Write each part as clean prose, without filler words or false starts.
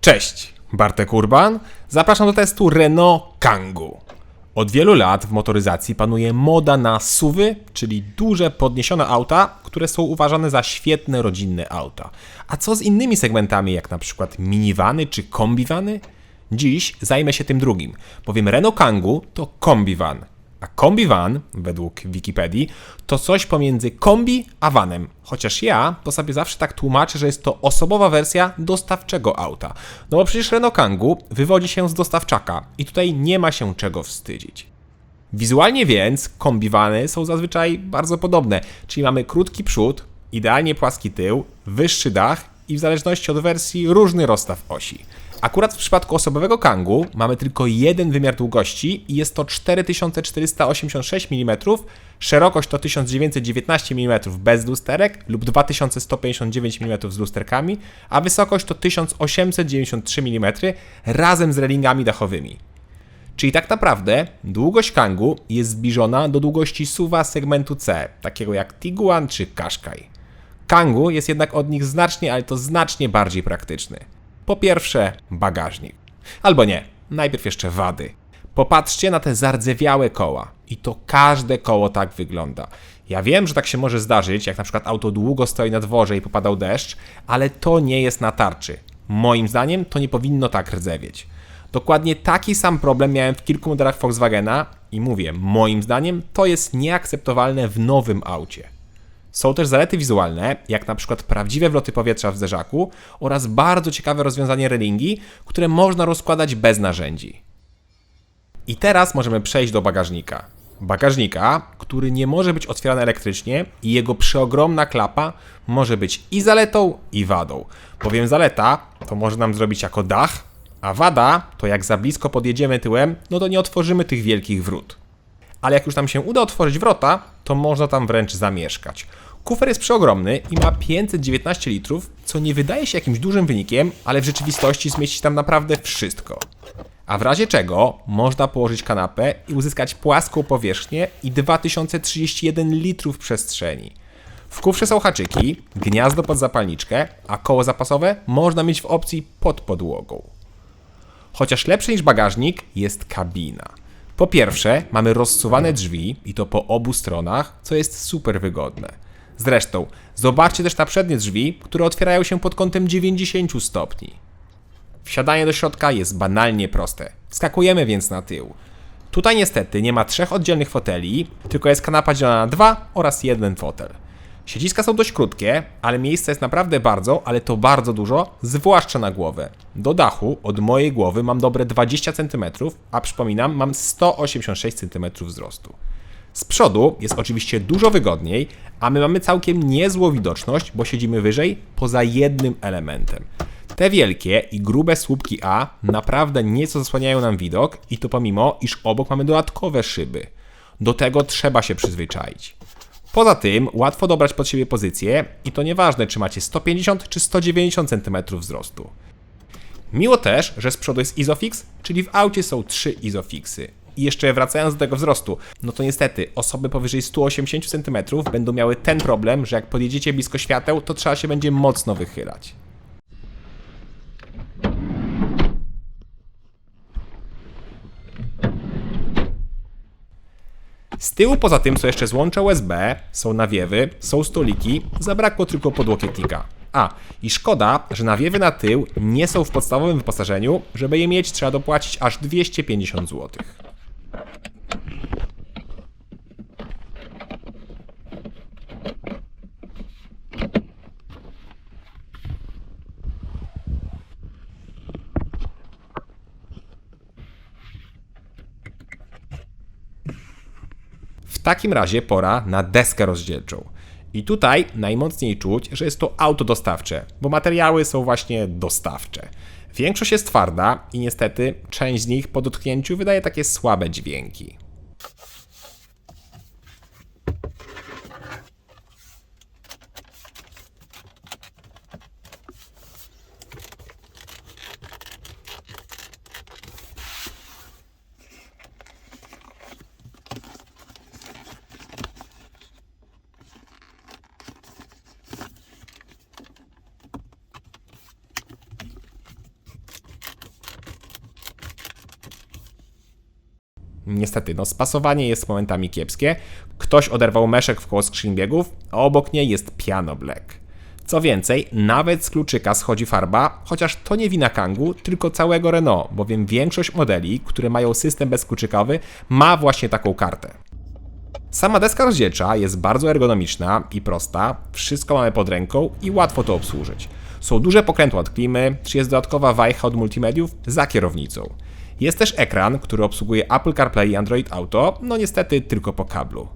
Cześć, Bartek Urban. Zapraszam do testu Renault Kangoo. Od wielu lat w motoryzacji panuje moda na SUV-y, czyli duże podniesione auta, które są uważane za świetne rodzinne auta. A co z innymi segmentami, jak na przykład minivany czy kombivany? Dziś zajmę się tym drugim, bowiem Renault Kangoo to kombivan. A kombivan, według Wikipedii, to coś pomiędzy kombi a vanem. Chociaż ja to sobie zawsze tak tłumaczę, że jest to osobowa wersja dostawczego auta. No bo przecież Renault Kangoo wywodzi się z dostawczaka i tutaj nie ma się czego wstydzić. Wizualnie więc kombivany są zazwyczaj bardzo podobne, czyli mamy krótki przód, idealnie płaski tył, wyższy dach i w zależności od wersji różny rozstaw osi. Akurat w przypadku osobowego Kangoo mamy tylko jeden wymiar długości i jest to 4486 mm, szerokość to 1919 mm bez lusterek lub 2159 mm z lusterkami, a wysokość to 1893 mm razem z relingami dachowymi. Czyli tak naprawdę długość Kangoo jest zbliżona do długości SUV-a segmentu C, takiego jak Tiguan czy Qashqai. Kangoo jest jednak od nich znacznie, ale to znacznie bardziej praktyczny. Po pierwsze, bagażnik. Albo nie, najpierw jeszcze wady. Popatrzcie na te zardzewiałe koła. I to każde koło tak wygląda. Ja wiem, że tak się może zdarzyć, jak na przykład auto długo stoi na dworze i popadał deszcz, ale to nie jest na tarczy. Moim zdaniem to nie powinno tak rdzewieć. Dokładnie taki sam problem miałem w kilku modelach Volkswagena i mówię, moim zdaniem to jest nieakceptowalne w nowym aucie. Są też zalety wizualne, jak na przykład prawdziwe wloty powietrza w zderzaku oraz bardzo ciekawe rozwiązanie relingi, które można rozkładać bez narzędzi. I teraz możemy przejść do bagażnika. Bagażnika, który nie może być otwierany elektrycznie i jego przeogromna klapa może być i zaletą, i wadą. Bowiem zaleta to może nam zrobić jako dach, a wada to jak za blisko podjedziemy tyłem, no to nie otworzymy tych wielkich wrót. Ale jak już nam się uda otworzyć wrota, to można tam wręcz zamieszkać. Kufer jest przeogromny i ma 519 litrów, co nie wydaje się jakimś dużym wynikiem, ale w rzeczywistości zmieści tam naprawdę wszystko. A w razie czego można położyć kanapę i uzyskać płaską powierzchnię i 2031 litrów przestrzeni. W kufrze są haczyki, gniazdo pod zapalniczkę, a koło zapasowe można mieć w opcji pod podłogą. Chociaż lepszy niż bagażnik jest kabina. Po pierwsze, mamy rozsuwane drzwi i to po obu stronach, co jest super wygodne. Zresztą, zobaczcie też na przednie drzwi, które otwierają się pod kątem 90 stopni. Wsiadanie do środka jest banalnie proste. Wskakujemy więc na tył. Tutaj niestety nie ma 3 oddzielnych foteli, tylko jest kanapa dzielona na 2 oraz jeden fotel. Siedziska są dość krótkie, ale miejsca jest naprawdę bardzo, ale to bardzo dużo, zwłaszcza na głowę. Do dachu od mojej głowy mam dobre 20 cm, a przypominam, mam 186 cm wzrostu. Z przodu jest oczywiście dużo wygodniej, a my mamy całkiem niezłą widoczność, bo siedzimy wyżej poza jednym elementem. Te wielkie i grube słupki A naprawdę nieco zasłaniają nam widok i to pomimo, iż obok mamy dodatkowe szyby. Do tego trzeba się przyzwyczaić. Poza tym łatwo dobrać pod siebie pozycję i to nieważne, czy macie 150 czy 190 cm wzrostu. Miło też, że z przodu jest Isofix, czyli w aucie są 3 Isofixy. I jeszcze wracając do tego wzrostu, no to niestety osoby powyżej 180 cm będą miały ten problem, że jak podjedziecie blisko świateł, to trzeba się będzie mocno wychylać. Z tyłu poza tym są jeszcze złącza USB, są nawiewy, są stoliki, zabrakło tylko podłokietnika. A, i szkoda, że nawiewy na tył nie są w podstawowym wyposażeniu, żeby je mieć trzeba dopłacić aż 250 zł. W takim razie pora na deskę rozdzielczą. I tutaj najmocniej czuć, że jest to auto dostawcze, bo materiały są właśnie dostawcze. Większość jest twarda i niestety część z nich po dotknięciu wydaje takie słabe dźwięki. Niestety, spasowanie jest momentami kiepskie. Ktoś oderwał meszek wkoło skrzyni biegów, a obok niej jest piano black. Co więcej, nawet z kluczyka schodzi farba, chociaż to nie wina Kangu, tylko całego Renault, bowiem większość modeli, które mają system bezkluczykowy, ma właśnie taką kartę. Sama deska rozdzielcza jest bardzo ergonomiczna i prosta, wszystko mamy pod ręką i łatwo to obsłużyć. Są duże pokrętła od klimy, czy jest dodatkowa wajcha od multimediów za kierownicą. Jest też ekran, który obsługuje Apple CarPlay i Android Auto, niestety tylko po kablu.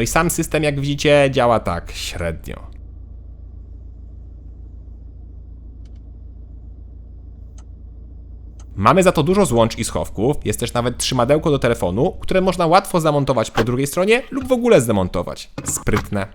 I sam system, jak widzicie, działa tak średnio. Mamy za to dużo złącz i schowków, jest też nawet trzymadełko do telefonu, które można łatwo zamontować po drugiej stronie lub w ogóle zdemontować. Sprytne.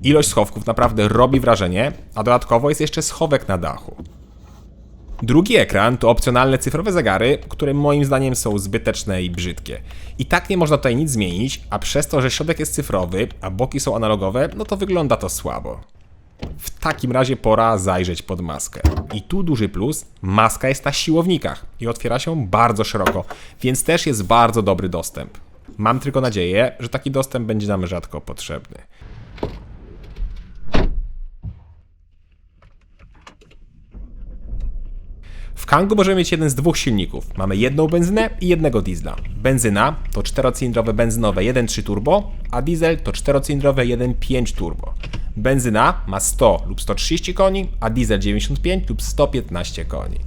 Ilość schowków naprawdę robi wrażenie, a dodatkowo jest jeszcze schowek na dachu. Drugi ekran to opcjonalne cyfrowe zegary, które moim zdaniem są zbyteczne i brzydkie. I tak nie można tutaj nic zmienić, a przez to, że środek jest cyfrowy, a boki są analogowe, to wygląda to słabo. W takim razie pora zajrzeć pod maskę. I tu duży plus, maska jest na siłownikach i otwiera się bardzo szeroko, więc też jest bardzo dobry dostęp. Mam tylko nadzieję, że taki dostęp będzie nam rzadko potrzebny. W Kangu możemy mieć jeden z dwóch silników. Mamy jedną benzynę i jednego diesla. Benzyna to 4-cylindrowe benzynowe 1.3 turbo, a diesel to 4-cylindrowe 1.5 turbo. Benzyna ma 100 lub 130 koni, a diesel 95 lub 115 koni.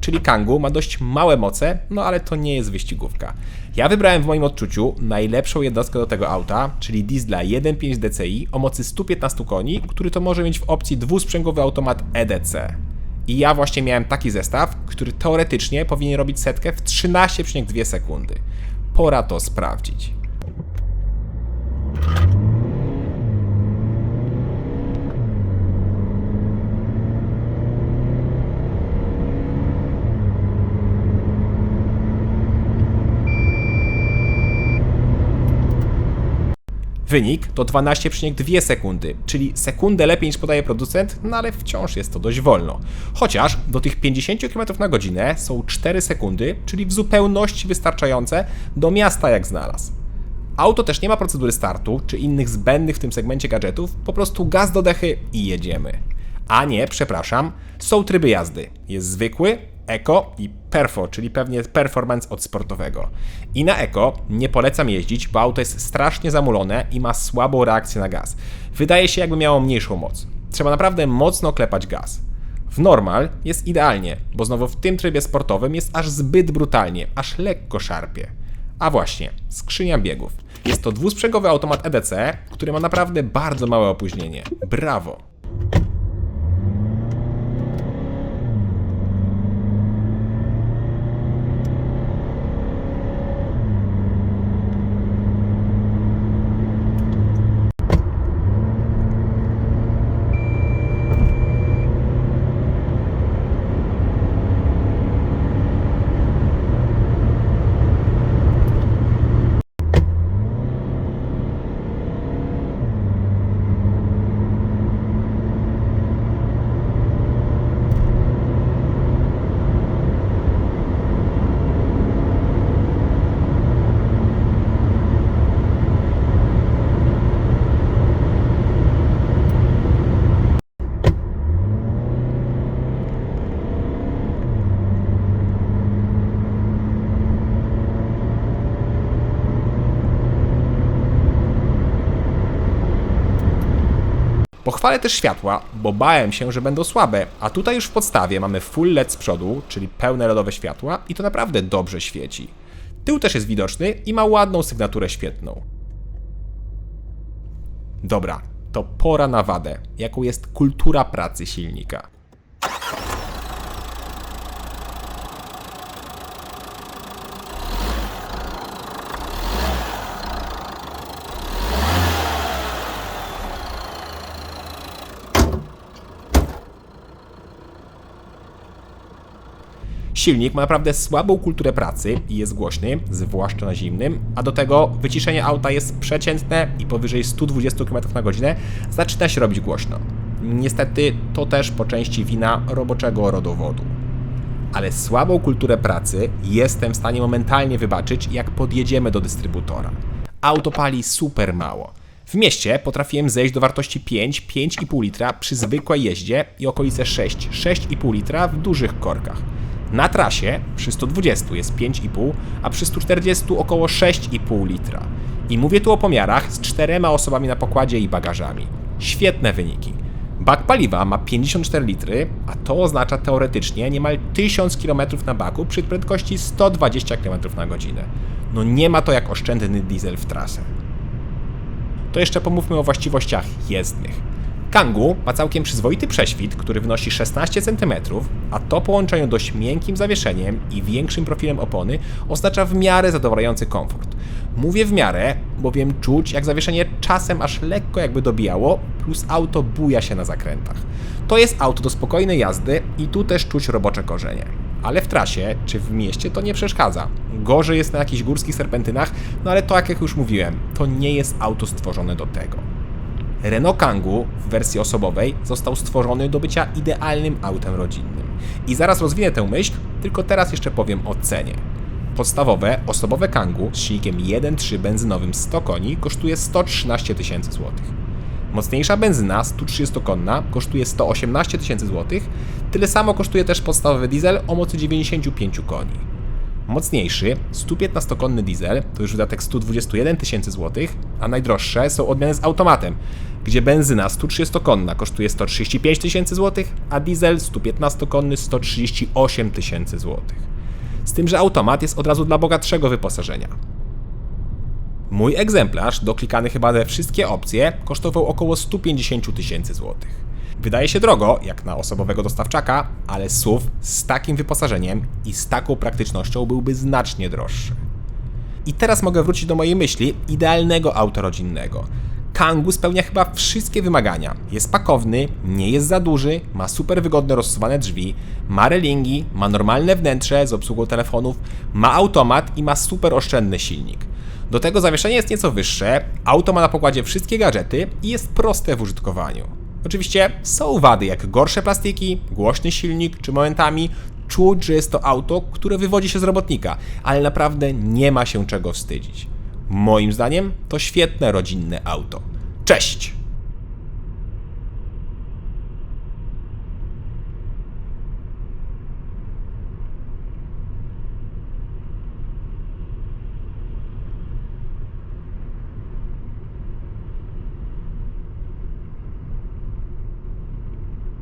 Czyli Kangu ma dość małe moce, ale to nie jest wyścigówka. Ja wybrałem w moim odczuciu najlepszą jednostkę do tego auta, czyli diesla 1.5 DCi o mocy 115 koni, który to może mieć w opcji dwusprzęgowy automat EDC. I ja właśnie miałem taki zestaw, który teoretycznie powinien robić setkę w 13,2 sekundy. Pora to sprawdzić. Wynik to 12,2 sekundy, czyli sekundę lepiej niż podaje producent, ale wciąż jest to dość wolno. Chociaż do tych 50 km na godzinę są 4 sekundy, czyli w zupełności wystarczające do miasta jak znalazł. Auto też nie ma procedury startu, czy innych zbędnych w tym segmencie gadżetów, po prostu gaz do dechy i jedziemy. A nie, przepraszam, są tryby jazdy. Jest zwykły, Eco i Perfo, czyli pewnie performance od sportowego. I na Eco nie polecam jeździć, bo auto jest strasznie zamulone i ma słabą reakcję na gaz. Wydaje się, jakby miało mniejszą moc. Trzeba naprawdę mocno klepać gaz. W normal jest idealnie, bo znowu w tym trybie sportowym jest aż zbyt brutalnie, aż lekko szarpie. A właśnie, skrzynia biegów. Jest to dwusprzęgowy automat EDC, który ma naprawdę bardzo małe opóźnienie. Brawo! Pochwalę też światła, bo bałem się, że będą słabe, a tutaj już w podstawie mamy full LED z przodu, czyli pełne LEDowe światła i to naprawdę dobrze świeci. Tył też jest widoczny i ma ładną sygnaturę świetlną. Dobra, to pora na wadę, jaką jest kultura pracy silnika. Silnik ma naprawdę słabą kulturę pracy i jest głośny, zwłaszcza na zimnym, a do tego wyciszenie auta jest przeciętne i powyżej 120 km/h zaczyna się robić głośno. Niestety to też po części wina roboczego rodowodu. Ale słabą kulturę pracy jestem w stanie momentalnie wybaczyć, jak podjedziemy do dystrybutora. Auto pali super mało. W mieście potrafiłem zejść do wartości 5-5,5 litra przy zwykłej jeździe i okolice 6-6,5 litra w dużych korkach. Na trasie przy 120 jest 5,5, a przy 140 około 6,5 litra. I mówię tu o pomiarach z 4 osobami na pokładzie i bagażami. Świetne wyniki. Bak paliwa ma 54 litry, a to oznacza teoretycznie niemal 1000 km na baku przy prędkości 120 km/h. No nie ma to jak oszczędny diesel w trasę. To jeszcze pomówmy o właściwościach jezdnych. Kangoo ma całkiem przyzwoity prześwit, który wynosi 16 cm, a to połączeniu dość miękkim zawieszeniem i większym profilem opony oznacza w miarę zadowalający komfort. Mówię w miarę, bowiem czuć jak zawieszenie czasem aż lekko jakby dobijało, plus auto buja się na zakrętach. To jest auto do spokojnej jazdy i tu też czuć robocze korzenie. Ale w trasie czy w mieście to nie przeszkadza. Gorzej jest na jakichś górskich serpentynach, no ale to jak już mówiłem, to nie jest auto stworzone do tego. Renault Kangoo w wersji osobowej został stworzony do bycia idealnym autem rodzinnym. I zaraz rozwinę tę myśl, tylko teraz jeszcze powiem o cenie. Podstawowe, osobowe Kangoo z silnikiem 1.3 benzynowym 100 koni kosztuje 113 000 złotych. Mocniejsza benzyna 130-konna kosztuje 118 000 złotych, tyle samo kosztuje też podstawowy diesel o mocy 95 koni. Mocniejszy, 115-konny diesel to już wydatek 121 000 złotych, a najdroższe są odmiany z automatem, gdzie benzyna 130-konna kosztuje 135 000 złotych, a diesel 115-konny 138 000 złotych. Z tym, że automat jest od razu dla bogatszego wyposażenia. Mój egzemplarz, doklikany chyba we wszystkie opcje, kosztował około 150 000 złotych. Wydaje się drogo, jak na osobowego dostawczaka, ale SUV z takim wyposażeniem i z taką praktycznością byłby znacznie droższy. I teraz mogę wrócić do mojej myśli idealnego auta rodzinnego. Kangoo spełnia chyba wszystkie wymagania. Jest pakowny, nie jest za duży, ma super wygodne rozsuwane drzwi, ma relingi, ma normalne wnętrze z obsługą telefonów, ma automat i ma super oszczędny silnik. Do tego zawieszenie jest nieco wyższe, auto ma na pokładzie wszystkie gadżety i jest proste w użytkowaniu. Oczywiście są wady jak gorsze plastiki, głośny silnik czy momentami czuć, że jest to auto, które wywodzi się z robotnika, ale naprawdę nie ma się czego wstydzić. Moim zdaniem to świetne rodzinne auto. Cześć!